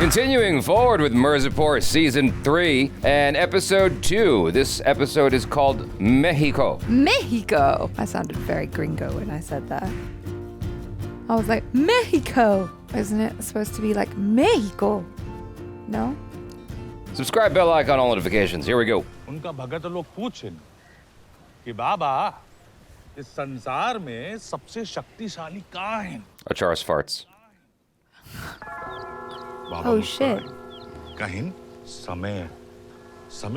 Continuing forward with Mirzapur Season 3 and Episode 2. This episode is called Mexico. Mexico! I sounded very gringo when I said that. I was like, Mexico! Isn't it supposed to be like Mexico? No? Subscribe, bell icon, all notifications. Here we go. उनका भगत लोग पूछें कि बाबा इस संसार में सबसे शक्तिशाली कहाँ है? Acharis farts. Oh shit. कहीं समय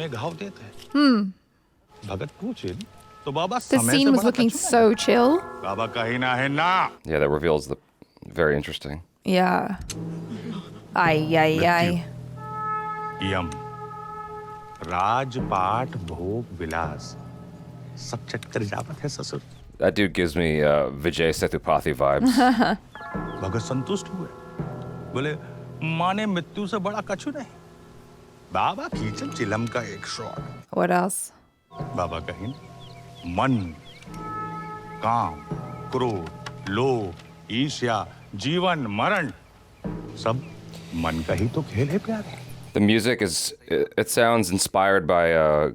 घाव देते हैं। भगत पूछे तो बाबा The समय scene से was बड़ा looking कछु so chill. बाबा कहीं ना है ना। Yeah, that reveals the... Very interesting. Yeah. Ay. यम राजपाट भोग विलास सब चट कर जावत है ससुर। That dude gives me Vijay Sethupathi vibes. भगत संतुष्ट हुए बोले माने मृत्यु से बड़ा कछु नहीं। बाबा खींचन चिलम का एक शॉट। What else? बाबा कहीं मन काम क्रोध लोभ ईर्ष्या जीवन मरण सब मन का ही तो खेल है प्यारे। The music is... It sounds inspired by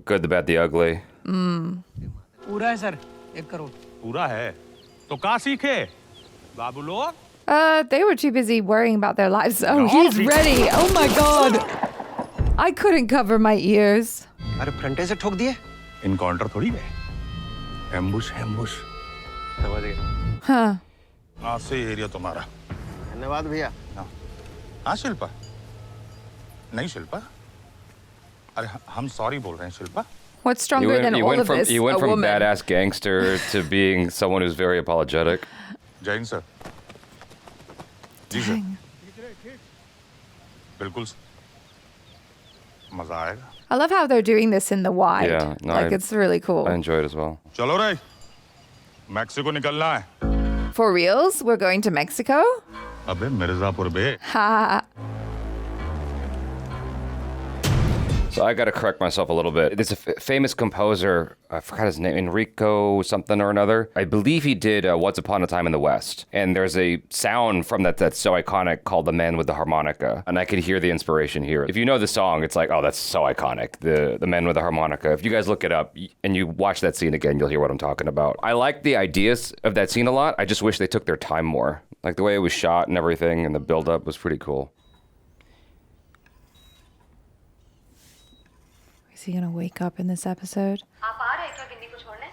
Good, the Bad, the Ugly. पूरा है सर 1 करोड़। पूरा है तो कहाँ सीखे बाबू लोग? They were too busy worrying about their lives. Oh, he's ready. Oh my god. I couldn't cover my ears. अरे फ्रंटे से ठोक दिए। इनकाउंटर थोड़ी है एम्बुश समझ गए। Huh. हाँ से एरिया तुम्हारा। धन्यवाद भैया। हाँ शिल्पा नहीं शिल्पा अरे हम सॉरी बोल रहे हैं Shilpa. What's stronger than all of this? He went A from woman. badass gangster to being someone who's very apologetic. Jain sir ji sir बिल्कुल मजा आएगा। I love how they're doing this in the wide. Yeah, no, like it's really cool. I enjoy it as well. चलो रे Mexico निकलना है। For reals? We're going to Mexico? अबे मिर्जापुर बे। Ha. So I got to correct myself a little bit. There's a famous composer, I forgot his name, Enrico something or another. I believe he did Once Upon a Time in the West. And there's a sound from that that's so iconic called The Man with the Harmonica. And I could hear the inspiration here. If you know the song, it's like, oh, that's so iconic. The Man with the Harmonica. If you guys look it up and you watch that scene again, you'll hear what I'm talking about. I like the ideas of that scene a lot. I just wish they took their time more. Like the way it was shot and everything and the build-up was pretty cool. Is he gonna wake up in this episode? आप आ रहे हैं क्या गिन्नी को छोड़ने?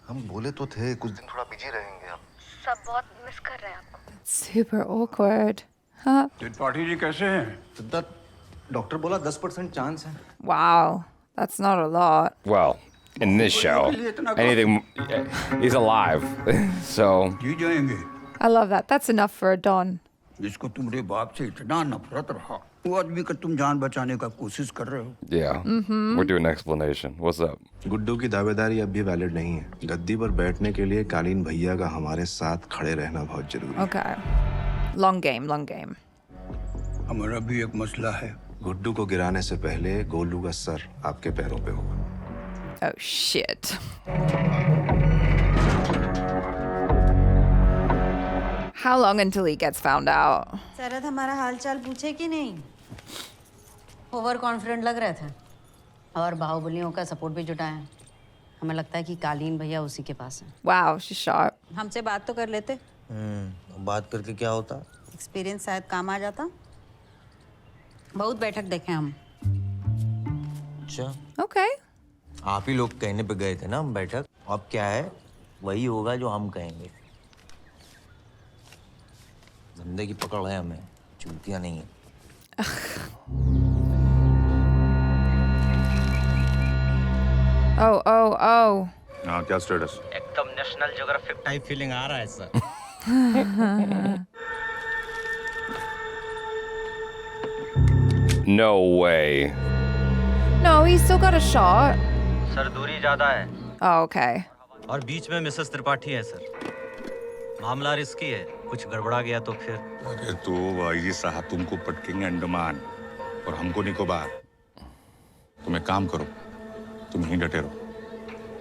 हम बोले तो थे कुछ दिन थोड़ा बिजी रहेंगे हम। सब बहुत मिस कर रहे हैं आपको। Super awkward. Huh? Tripathi ji कैसे हैं? सिद्धार्थ डॉक्टर बोला 10% चांस है। Wow. That's not a lot. Well, in this show, anything... He's alive, so... जी जाएंगे। I love that. That's enough for a Don. जिसको तुम्हारे बाप से इतना नफरत रहा वो आदमी का तुम जान बचाने का कोशिश कर रहे हो। Yeah, we're doing an explanation. What's up? Guddu की दावेदारी अब भी वैलिड नहीं है। गद्दी पर बैठने के लिए कालीन भैया का हमारे साथ खड़े रहना बहुत जरूरी है। Okay. Long game. हमारा भी एक मसला है। गुड्डू को गिराने से पहले गोलू का सर आपके पैरों पे होगा। Oh shit. How long until he gets found out? शरद हमारा हालचाल पूछे कि नहीं? ओवर कॉन्फिडेंट लग रहे थे और बाहुबलियों का सपोर्ट भी जुटाया। हमें लगता है कि कालीन भैया उसी के पास हैं। Wow, she's sharp. हमसे बात तो कर लेते। बात करके क्या होता? एक्सपीरियंस शायद काम आ जाता। बहुत बैठक देखे हम। अच्छा Okay. आप ही लोग कहने पे गए थे ना हम बैठक। अब क्या है वही होगा जो हम कहेंगे। धंधे की पकड़ है हमें, चूतियां नहीं है। Oh. हाँ क्या स्टेटस? एकदम नेशनल ज्योग्राफिक टाइप फीलिंग आ रहा है sir. No way. No, he's still got a shot. Sir दूरी ज्यादा है। Oh, okay. और बीच में मिसेस त्रिपाठी है सर। मामला रिस्की है, कुछ गड़बड़ा गया तो फिर। अरे तो आईजी साहब तुमको पटकेंगे अंडमान और हमको निकोबार। तुम एक काम करो, तुम यहीं डटे रहो।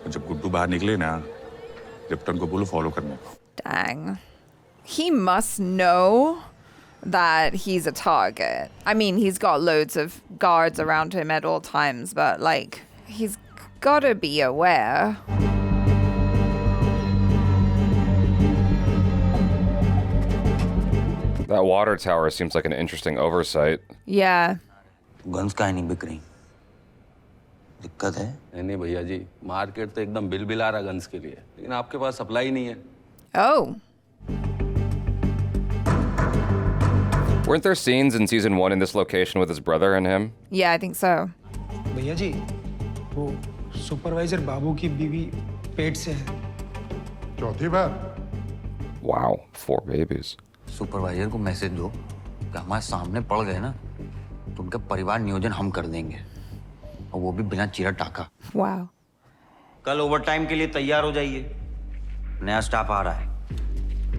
और जब गुड्डू बाहर निकले ना, लिप्टन को बोलो फॉलो करने को। Dang. He must know that he's a target. I mean, he's got loads of guards around him at all times, but like, he's gotta be aware. That water tower seems like an interesting oversight. Yeah. Guns काहे नहीं बिक रही? दिक्कत है? नहीं भैया जी, market तो एकदम बिल आ रहा गन्स के लिए, लेकिन आपके पास सप्लाई नहीं है। Oh. Weren't there scenes in season 1 in this location with his brother and him? Yeah, I think so. भैया जी, वो सुपरवाइजर बाबू की बीवी पेट से है। चौथी बार। Wow, 4 babies. सुपरवाइजर को मैसेज दो कि हमारे सामने पड़ गए ना तो उनका परिवार नियोजन हम कर देंगे और वो भी बिना चीरा टाका। Wow. कल ओवरटाइम के लिए तैयार हो जाइए, नया स्टाफ आ रहा है।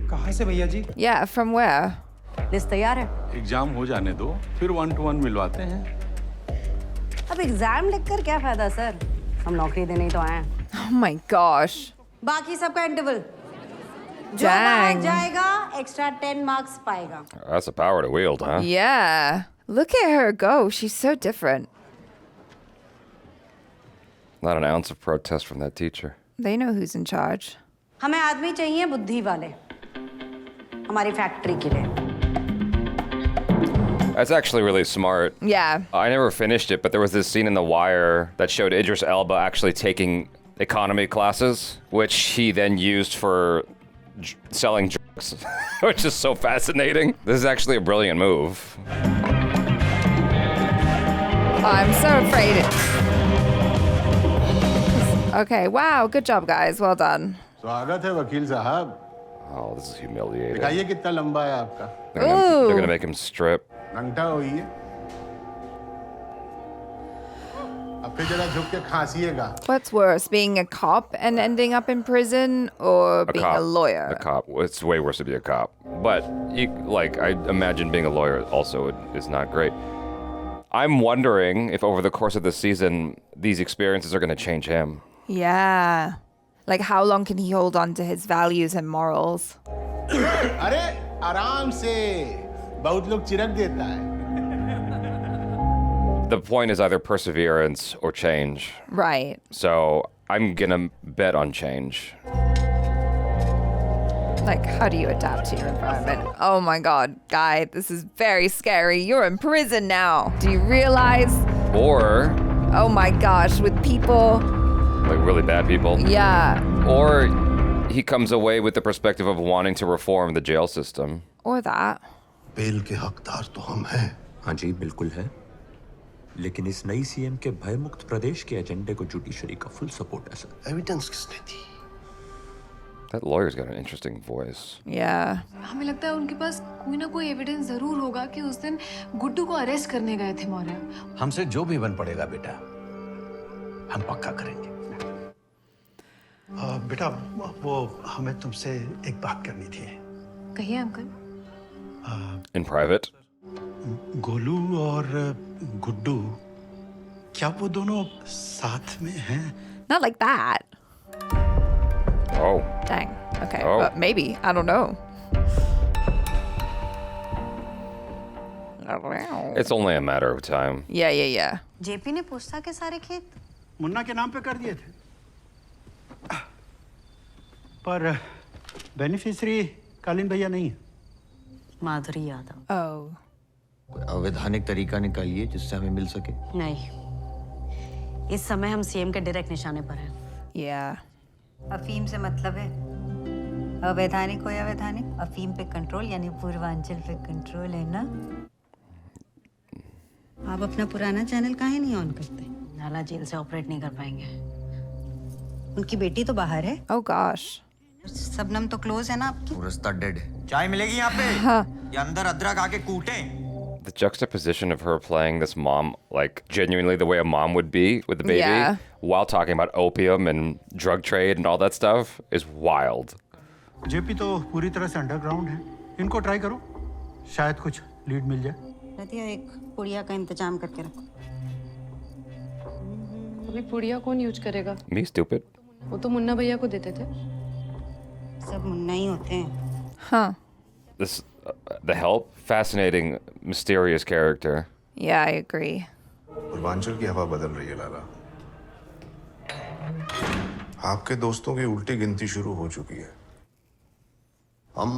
कहाँ से भैया जी? Yeah, from where? लिस्ट तैयार है। एग्जाम हो जाने दो, फिर 1 to 1 मिलवाते हैं। अब एग्जाम लिखकर क्या फायदा सर? हम नौकरी देने ही तो आए हैं। Oh my gosh. बाकी सबका इंटरवल। जो बाहर Dang. जाएगा एक्स्ट्रा 10 मार्क्स पाएगा। That's a power to wield, huh? Yeah. Look at her go. She's so different. Not an ounce of protest from that teacher. They know who's in charge. हमें आदमी चाहिए बुद्धि वाले। हमारी फैक्ट्री के लिए। That's actually really smart. Yeah. I never finished it, but there was this scene in The Wire that showed Idris Elba actually taking economy classes, which he then used for selling drugs, which is so fascinating. This is actually a brilliant move. I'm so afraid. Okay, wow, good job, guys. Well done. स्वागत है वकील साहब। Oh, this is humiliating. दिखाइए कितना लंबा है आपका। They're gonna make him strip. घंटा होइए। अब फिर जरा झुक के खांसिएगा। What's worse, being a cop and ending up in prison, or being a lawyer? A cop. It's way worse to be a cop. But, I imagine being a lawyer also is not great. I'm wondering if over the course of the season, these experiences are going to change him. Yeah. Like, how long can he hold on to his values and morals? अरे आराम से, बहुत लोग चिरक देता है। The point is either perseverance or change. Right. So I'm gonna bet on change. Like, how do you adapt to your environment? Oh my God, guy, this is very scary. You're in prison now. Do you realize? Or, Oh my gosh, with people. like really bad people. Yeah. Or he comes away with the perspective of wanting to reform the jail system. Or that. Bail के हकदार तो हम हैं। हाँ जी बिल्कुल है, लेकिन इस नई सीएम के भयमुक्त प्रदेश के एजेंडे को जुडिशरी का फुल सपोर्ट है सर। एविडेंस किसने दी? That lawyer's got an interesting voice. Yeah. हमें लगता है उनके पास कोई ना कोई एविडेंस जरूर होगा कि उस दिन गुड्डू को अरेस्ट करने गए थे मौर्य। हमसे जो भी बन पड़ेगा बेटा, हम पक्का करेंगे। बेटा, वो हमें तुमसे एक बात करनी थी। कहिए अंकल। In private? गोलू और गुड्डू, क्या वो दोनों साथ में हैं? Not like that. Oh. Dang. Okay. Oh. But maybe. I don't know. It's only a matter of time. Yeah. JP ने पूछा के सारे खेत मुन्ना के नाम पे कर दिए थे, पर बेनिफिशियरी कालीन भैया नहीं है। माधुरी यादव। Oh. कोई अवैधानिक तरीका निकालिए जिससे हमें मिल सके। नहीं, इस समय हम सीएम के डायरेक्ट निशाने पर हैं। Yeah. अफीम से मतलब है अवैधानिक हो या वैधानिक, अफीम पे कंट्रोल यानी पूर्वांचल पे कंट्रोल है ना। आप अपना पुराना चैनल काहे नहीं ऑन करते? नाला जेल से ऑपरेट नहीं कर पाएंगे। उनकी बेटी तो बाहर है। Oh gosh. सबनम तो क्लोज है ना आपकी। वो रास्ता डेड है। चाय मिलेगी यहाँ पे? ये अंदर अदरक आके कूटें। The juxtaposition of her playing this mom, like genuinely the way a mom would be with the baby, Yeah. while talking about opium and drug trade and all that stuff, is wild. JP तो पूरी तरह से underground है। इनको try करो, शायद कुछ lead मिल जाए। रतिया, एक पुड़िया का इंतजाम करके रखो। अभी पुड़िया कौन यूज करेगा? Me stupid. वो तो मुन्ना भैया को देते थे। सब मुन्ना ही होते हैं। Huh. This The Help, fascinating, mysterious character. Yeah, I agree. Purvanchal की हवा बदल रही है लाला। आपके दोस्तों की उल्टी गिनती शुरू हो चुकी है। हम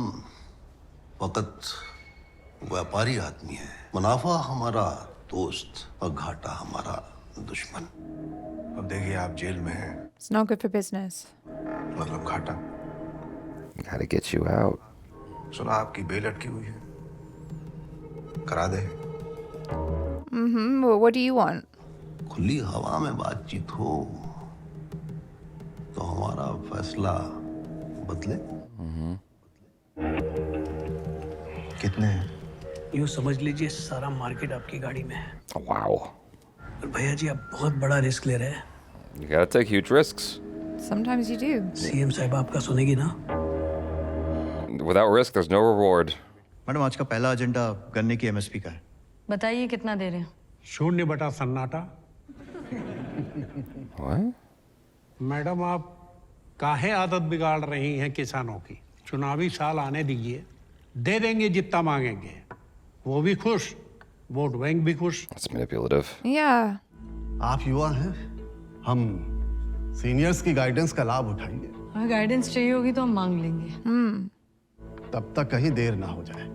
फकत व्यापारी आदमी हैं। मुनाफा हमारा दोस्त और घाटा हमारा दुश्मन। अब देखिए आप जेल में हैं। It's not good for business. मतलब घाटा। Gotta get you out. सुना आपकी बेल अटकी हुई है। करा दे। Well, what do you want? खुली हवा में बातचीत हो तो हमारा फैसला बदले। कितने हैं? यूँ समझ लीजिए सारा मार्केट आपकी गाड़ी में है। Wow. और भैया जी आप बहुत बड़ा रिस्क ले रहे हैं। You gotta take huge risks. Sometimes you do. CM साहब आपका सुनेगी ना? Without risk, there's no reward. Madam आज का पहला एजेंडा गन्ने की एमएसपी का है। बताइए कितना दे रहे हैं? 0 सन्नाटा। What? मैडम आप काहे आदत बिगाड़ रही हैं किसानों की? चुनावी साल आने दीजिए, दे देंगे जितना मांगेंगे। वो भी खुश, वोट बैंक भी खुश। That's manipulative. Yeah. आप युवा हैं, हम सीनियर्स की गाइडेंस का लाभ उठाएंगे। अगर गाइडेंस चाहिए होगी तो हम मांग लेंगे। तब तक कहीं देर ना हो जाए।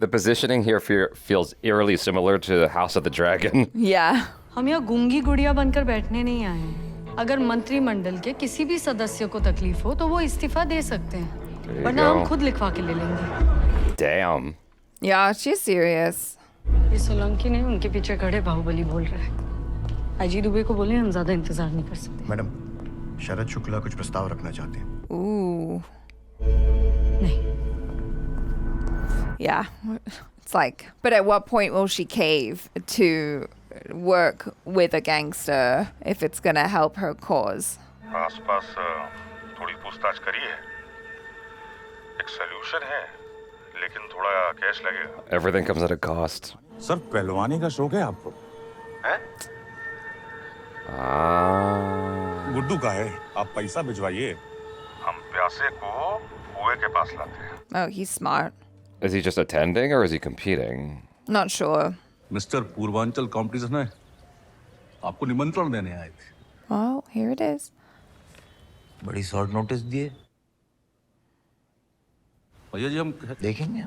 The positioning here feels eerily similar to the House of the Dragon. Yeah. हम यहाँ गूंगी गुड़िया बनकर बैठने नहीं आए हैं। अगर मंत्रिमंडल के किसी भी सदस्य को तकलीफ हो तो वो इस्तीफा दे सकते हैं, वरना हम खुद लिखवा के ले लेंगे। Damn. Yeah, she's serious. ये सोलंकी नहीं, उनके पीछे खड़े बाहुबली बोल रहे हैं। अजीत दुबे को बोले हम ज्यादा इंतजार नहीं कर सकते। मैडम, शरद शुक्ला कुछ प्रस्ताव रखना चाहते हैं। Ooh. नहीं। Yeah. It's like, but at what point will she cave to work with a gangster if it's gonna help her cause? आसपास थोड़ी पूछताछ करी है। एक सलूशन है, लेकिन थोड़ा कैश लगेगा। Everything comes at a cost. Sir पहलवानी का शौक है आपको? हैं? गुड्डू का है, आप पैसा भिजवाइए। हम प्यासे को कुएं के पास लाते हैं। Oh, he's smart. Is he just attending or is he competing? Not sure. Mister Purvanchal competition है, आपको निमंत्रण देने आए थे। Well, here it is. बड़ी शॉर्ट नोटिस दिए। भैया जी हम देखेंगे।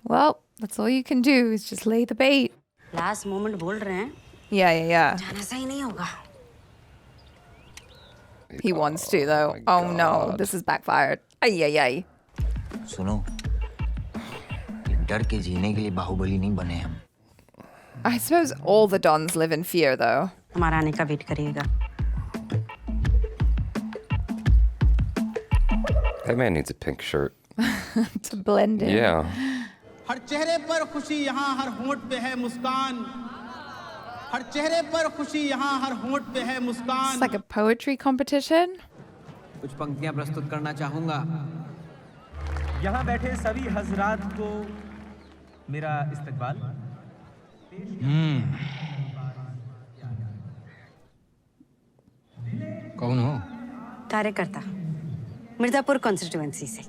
Well, that's all you can do is just lay the bait. Last moment बोल रहे हैं। Yeah. जाना सही नहीं होगा। He wants to though. Oh no, this is backfired. Ay. सुनो, डर के जीने के लिए बाहुबली नहीं बने हम। I suppose all the dons live in fear though. हमारा आने का वेट करिएगा। That man needs a pink shirt. To blend in. Yeah. हर चेहरे पर खुशी यहाँ हर होंठ पे है मुस्कान। हर चेहरे पर खुशी यहाँ हर होंठ पे है मुस्कान। It's like a poetry competition. कुछ पंक्तियाँ प्रस्तुत करना चाहूँगा। यहाँ बैठे सभी हजरात को मेरा इस्तकबाल। कौन हो? कार्यकर्ता, मिर्जापुर कॉन्स्टिट्यूएंसी से।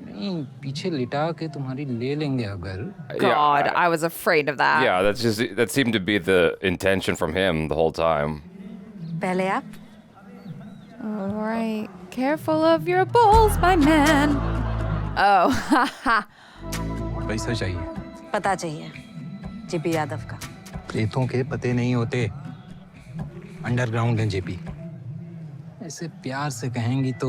नहीं, पीछे लिटा के तुम्हारी ले लेंगे अगर। God, I was afraid of that. Yeah, that seemed to be the intention from him the whole time. पहले आप। All right. Careful of your balls, my man. Oh, haha. पैसा चाहिए। पता चाहिए, जेपी यादव का। प्रेतों के पते नहीं होते, अंडरग्राउंड है जेपी। ऐसे प्यार से कहेंगी तो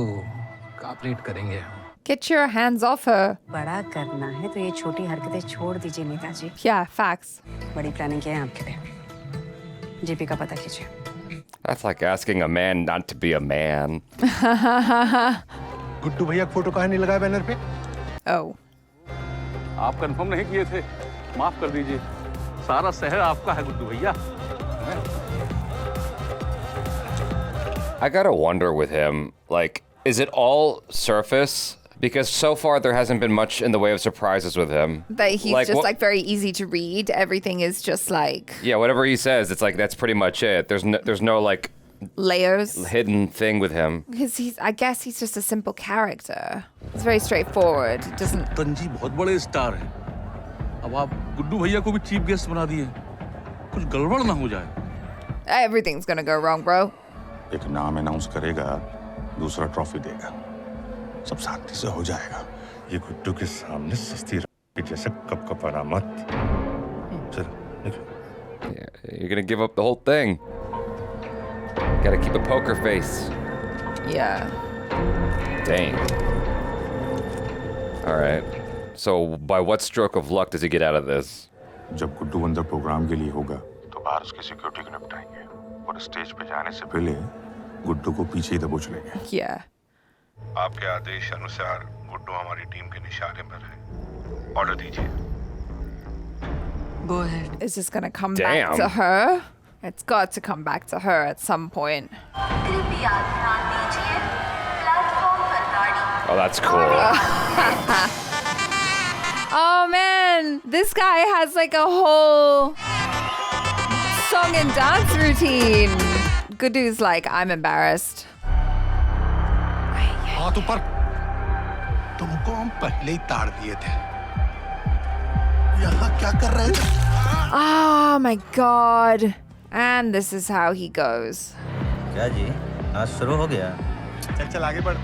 कॉपरेट करेंगे हम। Get your hands off her. बड़ा करना है तो ये छोटी हरकतें छोड़ दीजिए नेताजी। Yeah, facts. बड़ी प्लानिंग किया है आपके लिए। जेपी का पता कीजिए। That's like asking a man not to be a man. Guddu भैया फोटो कहाँ नहीं लगाया बैनर पे? Oh. आप कंफर्म नहीं किए थे, माफ कर दीजिए। सारा शहर आपका है गुड्डू भैया। I gotta wonder with him, like, is it all surface? Because so far there hasn't been much in the way of surprises with him. That he's just very easy to read. Everything is just like. Yeah, whatever he says, it's like that's pretty much it. There's no like layers. hidden thing with him. Because I guess he's just a simple character. It's very straightforward. It doesn't. तंजी बहुत बड़े star हैं। अब आप गुड्डू भैया को भी chief guest बना दिए। कुछ गड़बड़ ना हो जाए। Everything's gonna go wrong, bro. एक नाम अनाउंस करेगा, दूसरा ट्रॉफी देगा। सब शांति से हो जाएगा। ये गुड्डू के सामने सस्ती के जैसे कपकपाना मत। चल, निकलो। Yeah, you're gonna give up the whole thing. Gotta keep a poker face. Yeah. Dang. All right. So by what stroke of luck does he get out of this? जब गुड्डू अंदर प्रोग्राम के लिए होगा, तो बाहर उसकी सिक्योरिटी को निपटाएंगे और स्टेज पे जाने से पहले गुड्डू को पीछे ही दबोच लेंगे। Yeah. आपके आदेश अनुसार गुड्डू हमारी टीम के निशाने पर है। ऑर्डर दीजिए। Go ahead. Is this gonna come back to her? It's got to come back to her at some point. Oh, that's cool. Oh man, this guy has like a whole song and dance routine. Gudu's like, I'm embarrassed. हाथ ऊपर। तुमको हम पहले ही ताड़ दिए थे। यहाँ क्या कर रहे थे? Oh my god. And this is how he goes. क्या जी? आज शुरू हो गया। चल आगे बढ़।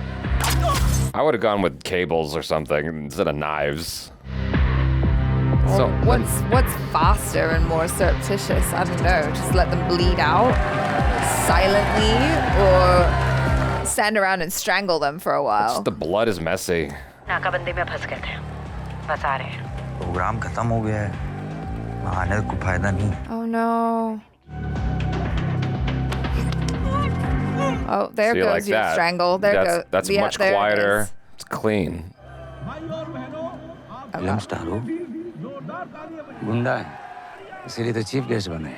I would have gone with cables or something instead of knives. Well, what's faster and more surreptitious? I don't know. Just let them bleed out silently, or stand around and strangle them for a while. Just the blood is messy. नाकाबंदी में फंस गए थे। बस आ रहे हैं। Programme खत्म हो गया है। आने का कोई फायदा नहीं। Oh no. Oh, there See, goes like your that. strangle. That's yeah, much there it quieter. is. It's clean. Film star हो, गुंडा है, इसीलिए तो चीफ गेस्ट बने।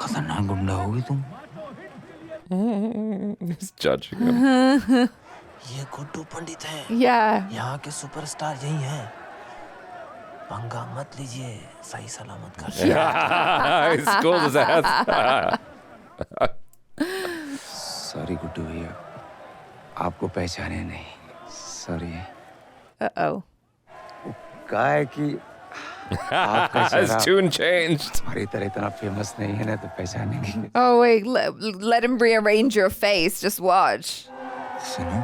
खतरनाक गुंडा होगी तुम। He's judging him. ये गुड्डू पंडित है। Yeah. यहाँ के सुपरस्टार यही हैं। पंगा मत लीजिए, सही सलामत कर। He schooled his ass. Sorry Guddu भैया, आपको पहचाने नहीं। सॉरी। Uh-oh. क्या है कि आपका His tune changed. हमारी तरह इतना फेमस नहीं है ना, तो पहचानेंगे। Oh wait, let him rearrange your face. Just watch. सुनो,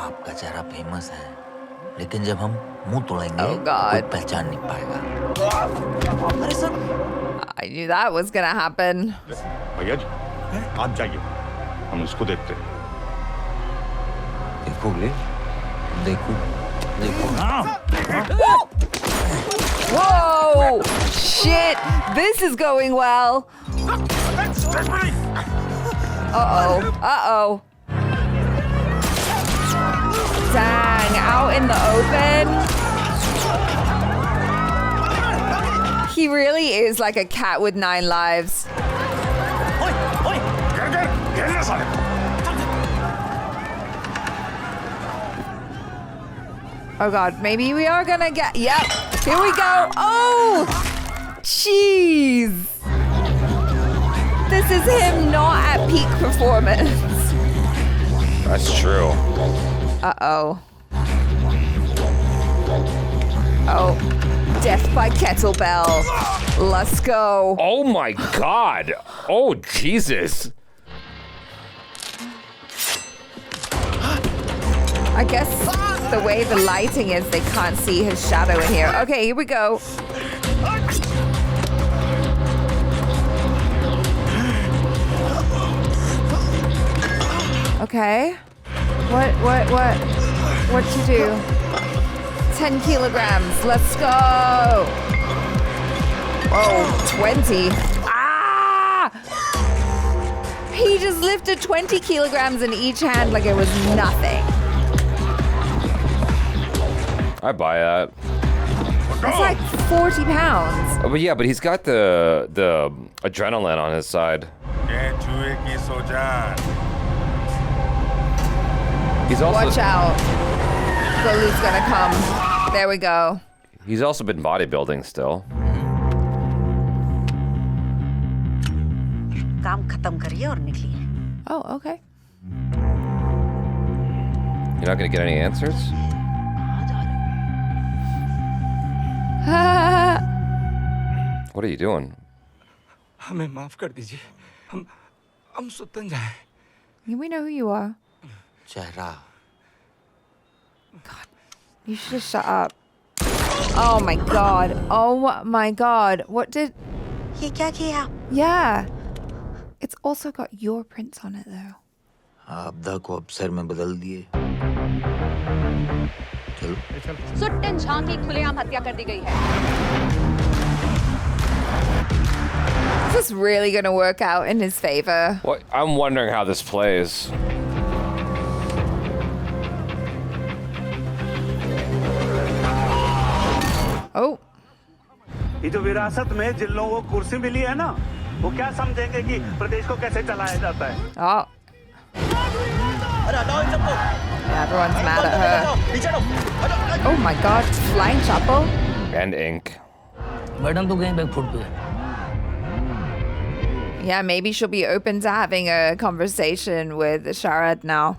आपका चेहरा फेमस है, लेकिन जब हम मुंह तोड़ेंगे, कोई पहचान नहीं पाएगा। अरे sir, I knew that was gonna happen. भैया जी, आप जाइए, हम इसको देखते हैं। देखोगे? देखो, देखो। Whoa! Shit! This is going well. Uh-oh. Uh-oh. Dang, out in the open. He really is like a cat with 9 lives. Oh god, maybe we are gonna get. Yep, here we go. Oh! Jeez! This is him not at peak performance. That's true. Uh-oh. Oh, death by kettlebell. Let's go. Oh my god. Oh, Jesus. I guess the way the lighting is, they can't see his shadow in here. Okay, here we go. Okay. What'd you do? 10 kilograms. Let's go. Oh, 20. Ah! He just lifted 20 kilograms in each hand like it was nothing. I buy that. That's like 40 pounds. Oh, but yeah, but he's got the adrenaline on his side. He's also Watch out. Golu's gonna come. There we go. He's also been bodybuilding still. काम खत्म करिए और निकलिए। Oh, okay. You're not going to get any answers? What are you doing? हमें माफ कर दीजिए। हम सुतन जाए। We know who you are. चेहरा। God, you should have shut up. Oh my God. Oh my God. What did... ये क्या किया? Yeah. It's also got your prints on it though. आपदा को अब सर में बदल दिए। चलो। सुट्टन झांग की खुलेआम हत्या कर दी गई है। Is this really going to work out in his favor? Well, I'm wondering how this plays. Oh. ये जो विरासत में जिन लोगों को कुर्सी मिली है ना, वो क्या समझेंगे कि प्रदेश को कैसे चलाया जाता है? Oh. Yeah, everyone's mad at her. Oh my God, flying chapel. And ink. Madam तो कहीं बैग फुट पे। Yeah, maybe she'll be open to having a conversation with Sharad now.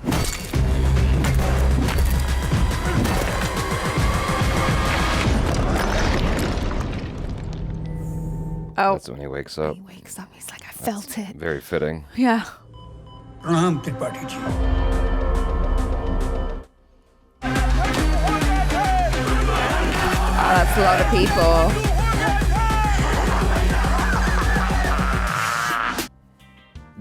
Oh. That's when he wakes up. He wakes up, he's like, I felt it. Very fitting. Yeah. प्रणाम Tripathi ji. Oh, that's a lot of people.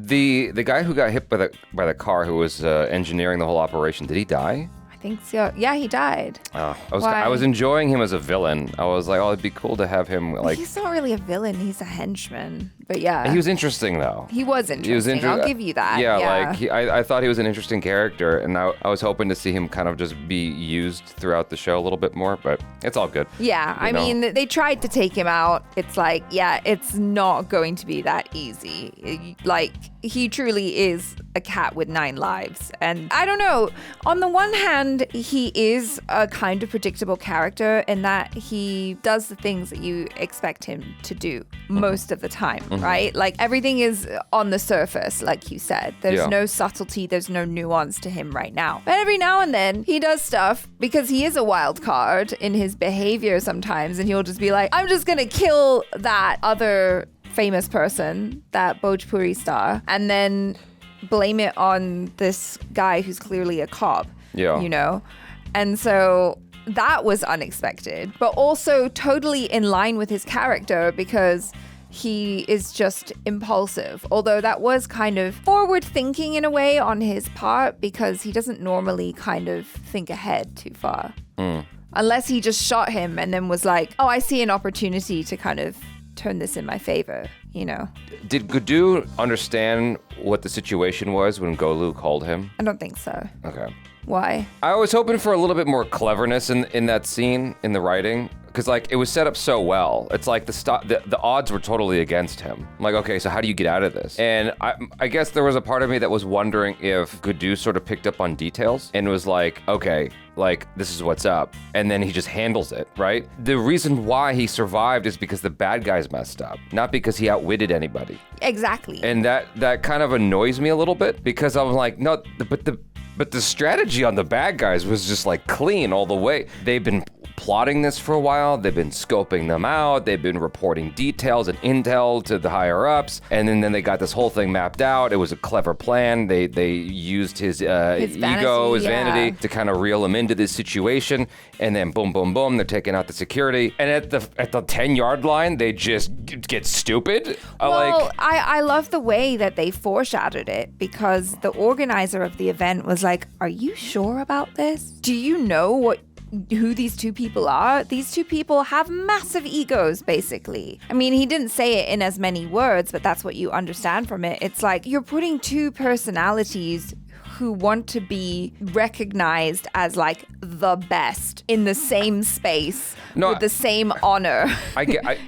The guy who got hit by the car, who was engineering the whole operation, did he die? I think so. Yeah, he died. Oh, I Why? was enjoying him as a villain. I was like, oh, it'd be cool to have him like. He's not really a villain. He's a henchman. But yeah. He was interesting though. He was interesting. I'll give you that. Yeah, Yeah. like I thought he was an interesting character, and I was hoping to see him kind of just be used throughout the show a little bit more. But it's all good. Yeah, I mean, they tried to take him out. It's like, yeah, it's not going to be that easy. Like, he truly is a cat with 9 lives. And I don't know, on the one hand, he is a kind of predictable character in that he does the things that you expect him to do most of the time, right? Like, everything is on the surface, like you said. There's no subtlety, there's no nuance to him right now. But every now and then, he does stuff because he is a wild card in his behavior sometimes, and he'll just be like, I'm just gonna kill that other famous person, that Bhojpuri star, and then blame it on this guy who's clearly a cop. Yeah. You know? And so that was unexpected, but also totally in line with his character because he is just impulsive. Although that was kind of forward thinking in a way on his part because he doesn't normally kind of think ahead too far. Unless he just shot him and then was like, oh, I see an opportunity to kind of turn this in my favor, you know? Did Gudu understand what the situation was when Golu called him? I don't think so. Okay. Why? I was hoping for a little bit more cleverness in that scene, in the writing, because like it was set up so well. It's like the odds were totally against him. I'm like, okay, so how do you get out of this? And I guess there was a part of me that was wondering if Gudu sort of picked up on details and was like, okay, like this is what's up, and then he just handles it, right? The reason why he survived is because the bad guys messed up, not because he outwitted anybody. Exactly. And that kind of annoys me a little bit because I'm like, no, but the strategy on the bad guys was just like clean all the way. They've been plotting this for a while. They've been scoping them out. They've been reporting details and intel to the higher ups. And then they got this whole thing mapped out. It was a clever plan. They used his ego, his vanity to kind of reel him into this situation. And then boom, boom, boom, they're taking out the security. And at the 10-yard line, they just get stupid. Well, I love the way that they foreshadowed it because the organizer of the event was like, are you sure about this? Do you know who these two people are? These two people have massive egos, basically. I mean, he didn't say it in as many words, but that's what you understand from it. It's like you're putting two personalities who want to be recognized as like the best in the same space with the same honor.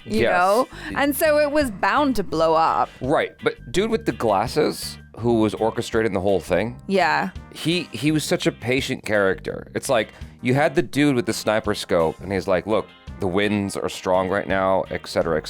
You know? And so it was bound to blow up. Right, but dude with the glasses who was orchestrating the whole thing, yeah, he was such a patient character. It's like you had the dude with the sniper scope and he's like, look, the winds are strong right now, et cetera,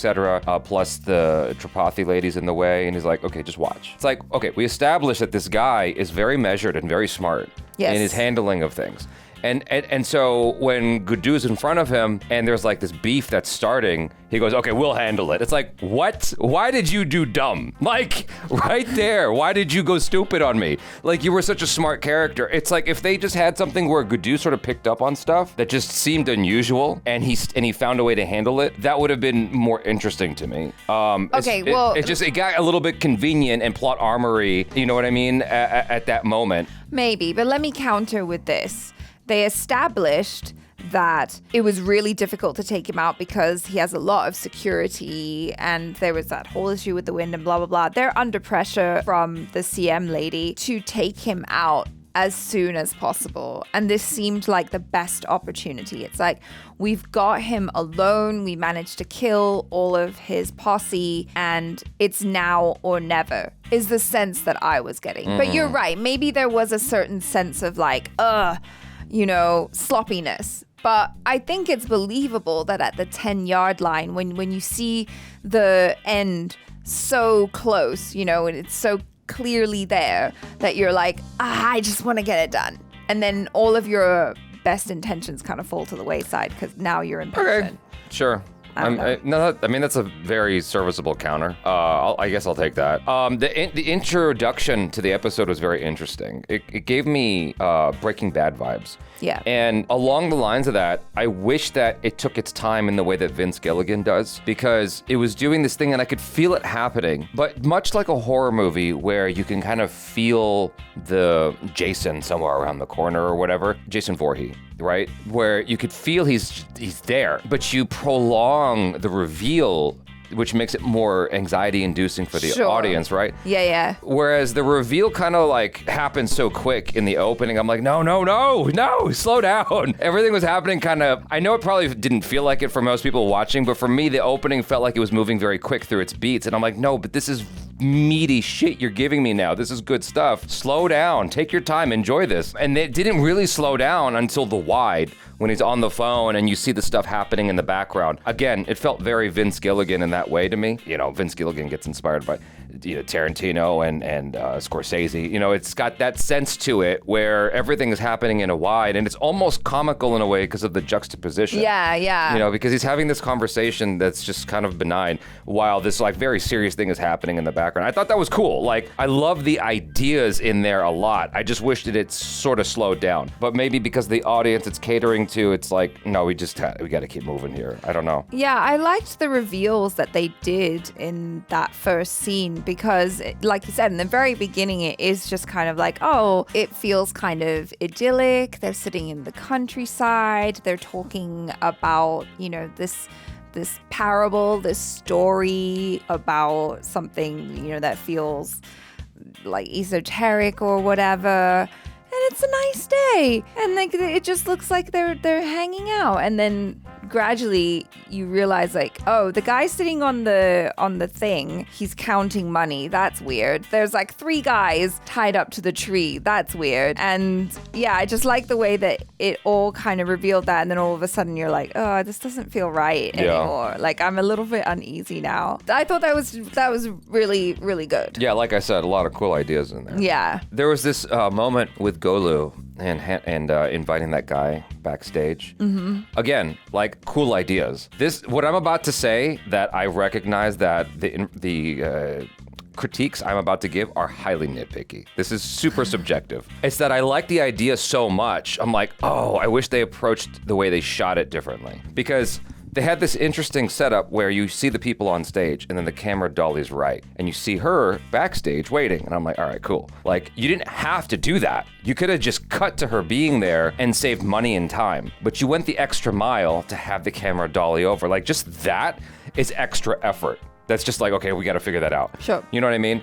plus the Tripathi lady's in the way, and he's like, okay, just watch. It's like, okay, we established that this guy is very measured and very smart in his handling of things. And so when Gudu's in front of him and there's like this beef that's starting, he goes, okay, we'll handle it. It's like, what? Why did you do dumb? Like, right there. Why did you go stupid on me? Like, you were such a smart character. It's like if they just had something where Gudu sort of picked up on stuff that just seemed unusual and he found a way to handle it, that would have been more interesting to me. It got a little bit convenient and plot armory, you know what I mean, at that moment. Maybe, but let me counter with this. They established that it was really difficult to take him out because he has a lot of security and there was that whole issue with the wind and blah, blah, blah. They're under pressure from the CM lady to take him out as soon as possible. And this seemed like the best opportunity. It's like, we've got him alone. We managed to kill all of his posse and it's now or never is the sense that I was getting. But you're right. Maybe there was a certain sense of like, sloppiness. But I think it's believable that at the 10-yard line, when you see the end so close, and it's so clearly there that you're like, I just want to get it done. And then all of your best intentions kind of fall to the wayside because now you're impatient. Okay, sure. That's a very serviceable counter. I guess I'll take that. The introduction to the episode was very interesting. It gave me Breaking Bad vibes. Yeah. And along the lines of that, I wish that it took its time in the way that Vince Gilligan does, because it was doing this thing and I could feel it happening. But much like a horror movie where you can kind of feel the Jason somewhere around the corner or whatever, Jason Voorhees, right? Where you could feel he's there, but you prolong the reveal, which makes it more anxiety-inducing for the audience, right? Yeah. Whereas the reveal kind of like happened so quick in the opening, I'm like, no, slow down. Everything was happening kind of, I know it probably didn't feel like it for most people watching, but for me, the opening felt like it was moving very quick through its beats. And I'm like, no, but this is meaty shit you're giving me now. This is good stuff. Slow down, take your time, enjoy this. And it didn't really slow down until the wide, when he's on the phone and you see the stuff happening in the background. Again, it felt very Vince Gilligan in that way to me. Vince Gilligan gets inspired by Tarantino and Scorsese. It's got that sense to it where everything is happening in a wide and it's almost comical in a way because of the juxtaposition. Yeah. Because he's having this conversation that's just kind of benign while this like very serious thing is happening in the background. I thought that was cool. Like, I love the ideas in there a lot. I just wish that it's sort of slowed down. But maybe because the audience it's catering to, it's like, no, we got to keep moving here. I don't know. Yeah, I liked the reveals that they did in that first scene because, like you said, in the very beginning, it is just kind of like, oh, it feels kind of idyllic. They're sitting in the countryside. They're talking about, this parable, this story about something, that feels like esoteric or whatever. And it's a nice day. And like it just looks like they're hanging out. And then gradually you realize like, oh, the guy sitting on the thing, he's counting money. That's weird. There's like 3 guys tied up to the tree. That's weird. And yeah, I just like the way that it all kind of revealed that. And then all of a sudden you're like, oh, this doesn't feel right anymore. Like, I'm a little bit uneasy now. I thought that was really, really good. Yeah, like I said, a lot of cool ideas in there. Yeah. There was this moment with Golu and inviting that guy backstage. Mm-hmm. Again, like, cool ideas. What I'm about to say, that I recognize that the critiques I'm about to give are highly nitpicky. This is super subjective. It's that I like the idea so much. I'm like, oh, I wish they approached the way they shot it differently. Because they had this interesting setup where you see the people on stage and then the camera dollies right and you see her backstage waiting. And I'm like, all right, cool. Like, you didn't have to do that. You could have just cut to her being there and saved money and time. But you went the extra mile to have the camera dolly over. Like, just that is extra effort. That's just like, okay, we got to figure that out. Sure. You know what I mean?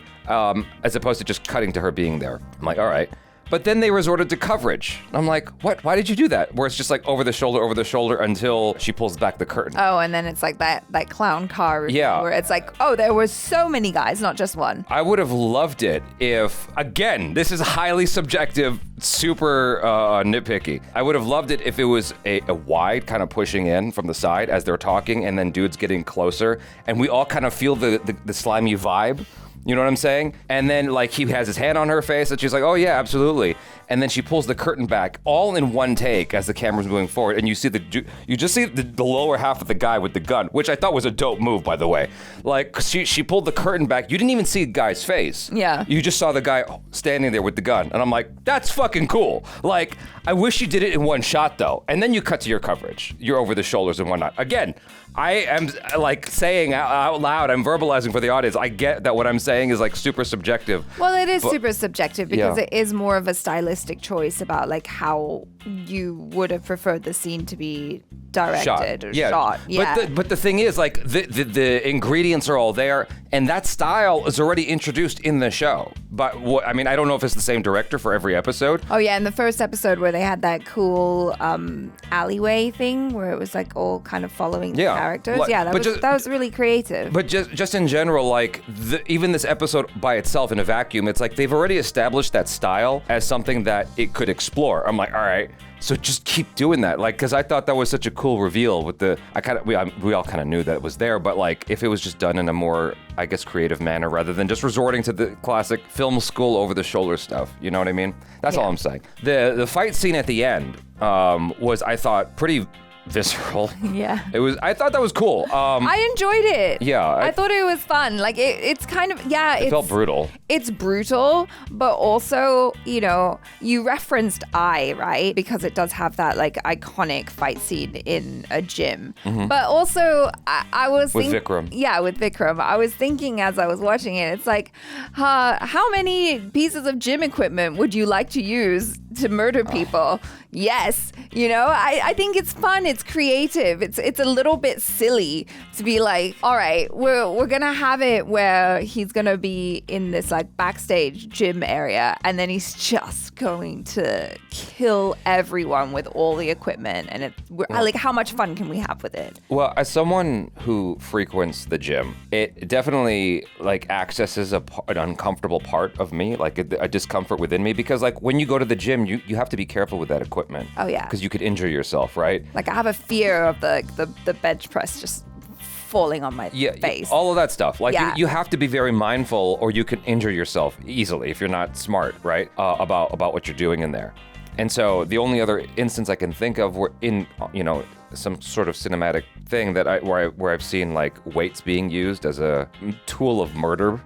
As opposed to just cutting to her being there. I'm like, all right. But then they resorted to coverage. I'm like, what? Why did you do that? Where it's just like over the shoulder until she pulls back the curtain. Oh, and then it's like that clown car review Yeah. where it's like, oh, there were so many guys, not just one. I would have loved it if, again, this is highly subjective super nitpicky. I would have loved it if it was a wide kind of pushing in from the side as they're talking, and then dude's getting closer, and we all kind of feel the slimy vibe. You know what I'm saying? And then like he has his hand on her face and she's like, oh yeah, absolutely. And then she pulls the curtain back all in one take as the camera's moving forward. And you see you just see the lower half of the guy with the gun, which I thought was a dope move, by the way. Like she pulled the curtain back. You didn't even see the guy's face. Yeah. You just saw the guy standing there with the gun. And I'm like, that's fucking cool. Like, I wish you did it in one shot though. And then you cut to your coverage. You're over the shoulders and whatnot. Again, I am like saying out loud, I'm verbalizing for the audience. I get that what I'm saying is like super subjective. Well, it is super subjective because Yeah. it is more of a stylistic choice about like how you would have preferred the scene to be directed or shot. Yeah. But the thing is, like, the ingredients are all there, and that style is already introduced in the show. But I mean, I don't know if it's the same director for every episode. Oh yeah, in the first episode where they had that cool alleyway thing where it was like all kind of following the characters. Like- Yeah, but that was really creative. But just in general, like even this episode by itself in a vacuum, it's like they've already established that style as something that it could explore. I'm like, all right, so just keep doing that, like, because I thought that was such a cool reveal with we all kind of knew that it was there, but like if it was just done in a more, I guess, creative manner rather than just resorting to the classic film school over the shoulder stuff. You know what I mean? That's all I'm saying. The fight scene at the end was, I thought, pretty visceral. Yeah. I thought that was cool. I enjoyed it. Yeah. I thought it was fun. Like it's kind of, it felt brutal. It's brutal, but also, you know, you referenced I, right? Because it does have that like iconic fight scene in a gym. Mhm. But also, I was With Vikram. Yeah, with Vikram. I was thinking as I was watching it, it's like, how many pieces of gym equipment would you like to use to murder people? Yes. You know, I think it's fun. It's creative. It's a little bit silly to be like, all right, we're gonna have it where he's gonna be in this like backstage gym area, and then he's just going to kill everyone with all the equipment. And like, how much fun can we have with it? Well, as someone who frequents the gym, it definitely like accesses an uncomfortable part of me, like a discomfort within me, because like when you go to the gym, you have to be careful with that equipment. Oh yeah. Because you could injure yourself, right? Like I have a fear of the bench press just falling on my face. All of that stuff. Like Yeah. you have to be very mindful, or you can injure yourself easily if you're not smart, right? About what you're doing in there. And so the only other instance I can think of were in, you know, some sort of cinematic thing that where I've seen like weights being used as a tool of murder,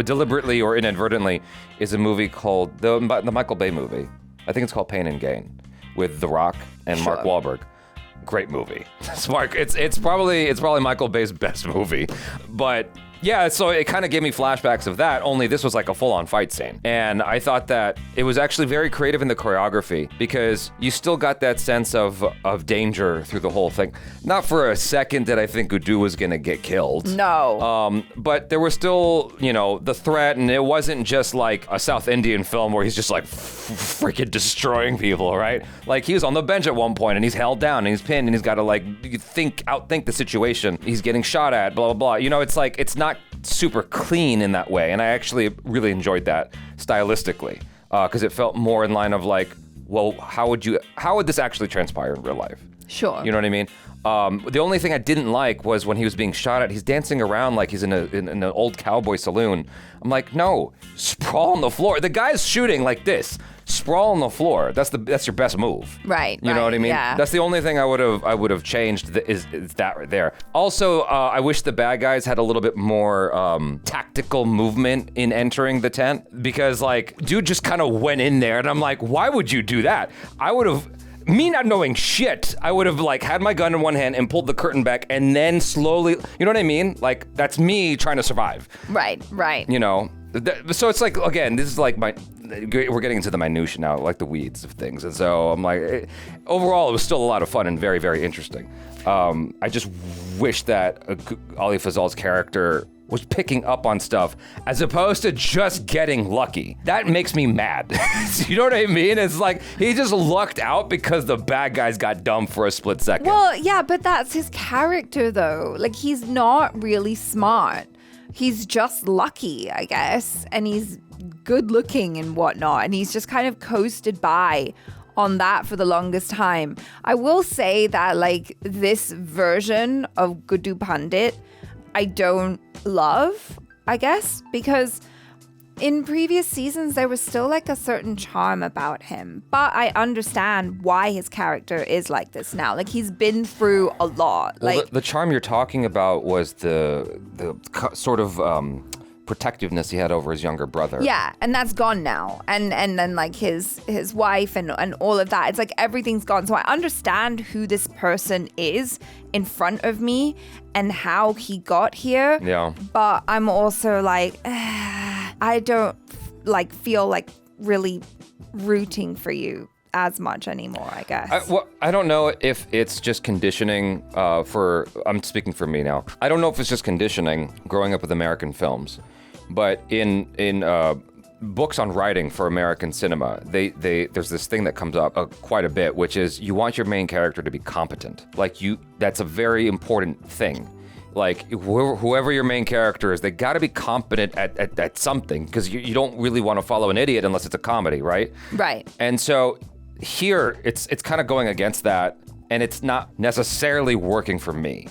deliberately or inadvertently, is a movie called the Michael Bay movie. I think it's called Pain and Gain, with The Rock and Mark Wahlberg. Great movie. It's probably Michael Bay's best movie, but. Yeah, so it kind of gave me flashbacks of that, only this was like a full-on fight scene. And I thought that it was actually very creative in the choreography, because you still got that sense of danger through the whole thing. Not for a second did I think Gudu was going to get killed. No. But there was still, you know, the threat, and it wasn't just like a South Indian film where he's just like freaking destroying people, right? Like he was on the bench at one point and he's held down and he's pinned and he's got to like outthink the situation. He's getting shot at, blah, blah, blah. You know, it's like, it's not super clean in that way, and I actually really enjoyed that stylistically, because it felt more in line of like, well, how would this actually transpire in real life? Sure. You know what I mean? The only thing I didn't like was when he was being shot at, he's dancing around like he's in an old cowboy saloon. I'm like, no, sprawl on the floor. The guy's shooting like this. Sprawl on the floor. That's your best move. Right. You know what I mean? Yeah. That's the only thing I would have changed is that right there. Also, I wish the bad guys had a little bit more tactical movement in entering the tent, because like dude just kind of went in there and I'm like, why would you do that? I would have. Me not knowing shit, I would have like had my gun in one hand and pulled the curtain back and then slowly, you know what I mean? Like that's me trying to survive. Right. You know, so it's like, again, this is like we're getting into the minutia now, like the weeds of things. And so I'm like, overall, it was still a lot of fun and very, very interesting. I just wish that Ali Fazal's character was picking up on stuff as opposed to just getting lucky. That makes me mad. You know what I mean? It's like he just lucked out because the bad guys got dumb for a split second. Well, yeah, but that's his character though. Like he's not really smart. He's just lucky, I guess. And he's good looking and whatnot. And he's just kind of coasted by on that for the longest time. I will say that like this version of Guddu Pandit, I don't love, I guess, because in previous seasons, there was still like a certain charm about him. But I understand why his character is like this now. Like he's been through a lot. Well, Like the charm you're talking about was the sort of protectiveness he had over his younger brother. yeah, and that's gone now. And then like his wife and all of that. It's like everything's gone. So I understand who this person is in front of me and how he got here. Yeah. But I'm also like, I don't like feel like really rooting for you as much anymore, I guess. I don't know if it's just conditioning I'm speaking for me now. I don't know if it's just conditioning growing up with American films, but in books on writing for American cinema, there's this thing that comes up quite a bit, which is you want your main character to be competent. Like that's a very important thing. Like whoever your main character is, they got to be competent at something, because you don't really want to follow an idiot unless it's a comedy, right? Right. And so here it's kind of going against that, and it's not necessarily working for me.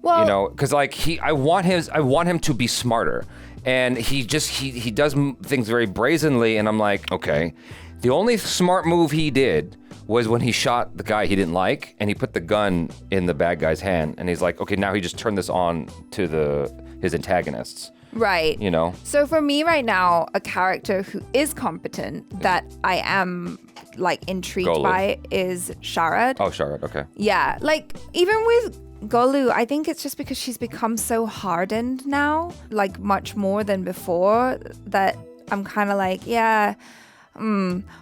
Well, you know, because like I want him to be smarter, and he does things very brazenly, and I'm like, okay, the only smart move he did was when he shot the guy he didn't like, and he put the gun in the bad guy's hand, and he's like, okay, now he just turned this on to his antagonists. Right. You know? So for me right now, a character who is competent that I am like intrigued Golu. by is Sharad. Oh, Sharad, okay. Yeah, like even with Golu, I think it's just because she's become so hardened now, like much more than before, that I'm kind of like, yeah.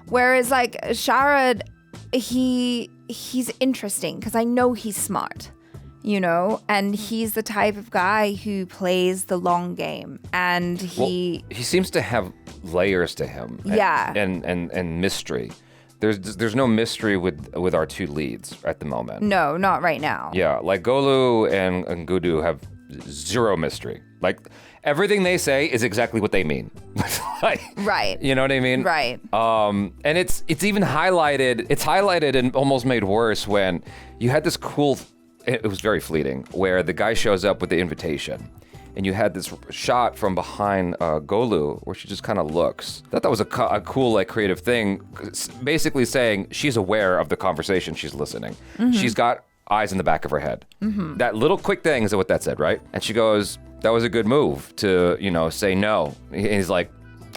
Whereas like Sharad, he's interesting because I know he's smart, you know, and he's the type of guy who plays the long game, and he seems to have layers to him. Yeah. And mystery. There's no mystery with our two leads at the moment. No, not right now. Yeah, like Golu and Guddu have zero mystery. Like everything they say is exactly what they mean. Like, right. You know what I mean? Right. And it's even highlighted. It's highlighted and almost made worse when you had this cool. It was very fleeting, where the guy shows up with the invitation, and you had this shot from behind Golu where she just kind of looks. I thought that was a cool, like, creative thing, basically saying she's aware of the conversation, she's listening. Mhm. She's got eyes in the back of her head. Mhm. That little quick thing is what that said, right? And she goes, that was a good move to, say no. And he's like,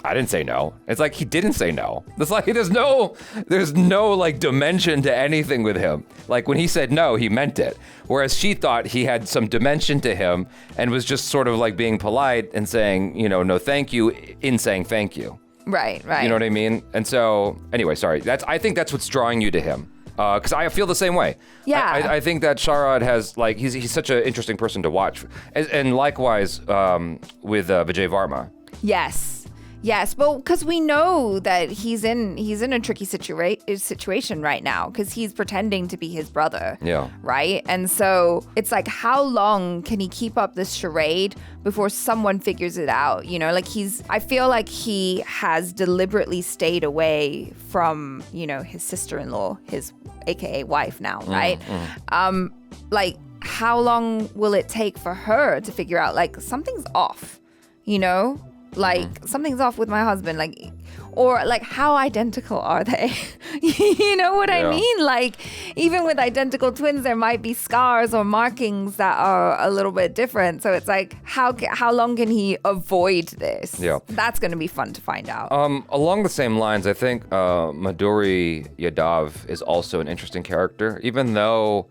I didn't say no. It's like he didn't say no. It's like there's no like dimension to anything with him. Like when he said no, he meant it. Whereas she thought he had some dimension to him and was just sort of like being polite and saying, no thank you in saying thank you. Right. You know what I mean? And so anyway, sorry. I think that's what's drawing you to him. Because I feel the same way. Yeah. I think that Sharad has, like, he's such an interesting person to watch. And likewise with Vijay Varma. Yes, well, because we know that he's in a tricky situation right now, because he's pretending to be his brother. Yeah. Right? And so it's like, how long can he keep up this charade before someone figures it out? I feel like he has deliberately stayed away from, his sister-in-law, his AKA wife now, right? Like, how long will it take for her to figure out, like, something's off, Like, something's off with my husband, like, or like, how identical are they? You know what I mean? Like, even with identical twins, there might be scars or markings that are a little bit different. So it's like, how long can he avoid this? Yeah. That's going to be fun to find out. Along the same lines, I think Madhuri Yadav is also an interesting character, even though,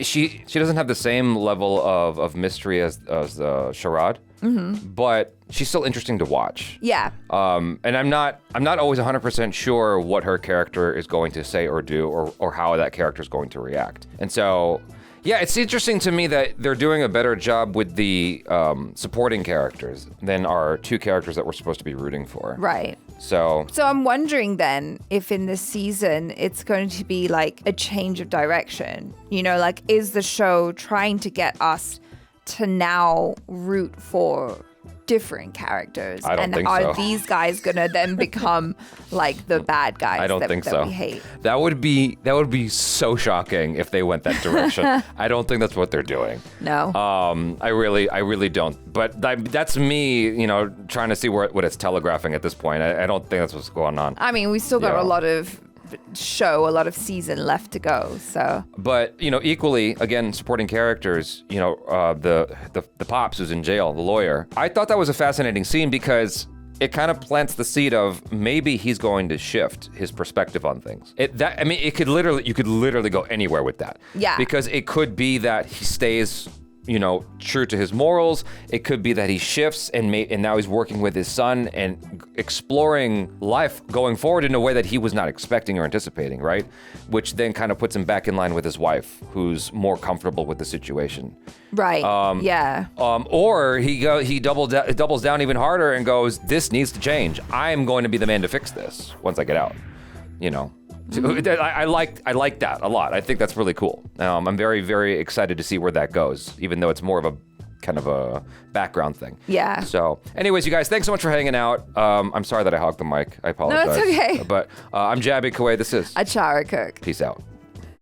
she doesn't have the same level of mystery as Sharad. Mm-hmm. But she's still interesting to watch. Yeah. And I'm not always 100% sure what her character is going to say or do, or how that character is going to react. And so, yeah, it's interesting to me that they're doing a better job with the supporting characters than our two characters that we're supposed to be rooting for. Right. So I'm wondering then if in this season it's going to be like a change of direction. Like, is the show trying to get us to now root for different characters? I don't and think are so. these guys gonna then become like the bad guys I don't that, think that so. we hate? That would be so shocking if they went that direction. I don't think that's what they're doing. No. I really don't. But that's me, trying to see what it's telegraphing at this point. I don't think that's what's going on. I mean, we still got Yeah. a lot of season left to go, so. But equally, again, supporting characters. The pops who's in jail, the lawyer. I thought that was a fascinating scene because it kind of plants the seed of maybe he's going to shift his perspective on things. You could literally go anywhere with that. Yeah. Because it could be that he stays, true to his morals. It could be that he shifts and now he's working with his son and exploring life going forward in a way that he was not expecting or anticipating, right? Which then kind of puts him back in line with his wife, who's more comfortable with the situation. Right. Yeah. Or he doubles down even harder and goes, this needs to change. I'm going to be the man to fix this once I get out. I like that a lot. I think that's really cool. I'm very, very excited to see where that goes, even though it's more of a kind of a background thing. Yeah. So anyways, you guys, thanks so much for hanging out. I'm sorry that I hogged the mic. I apologize. No, it's okay. But I'm Jabby Kuwait. This is Achara Cook. Peace out.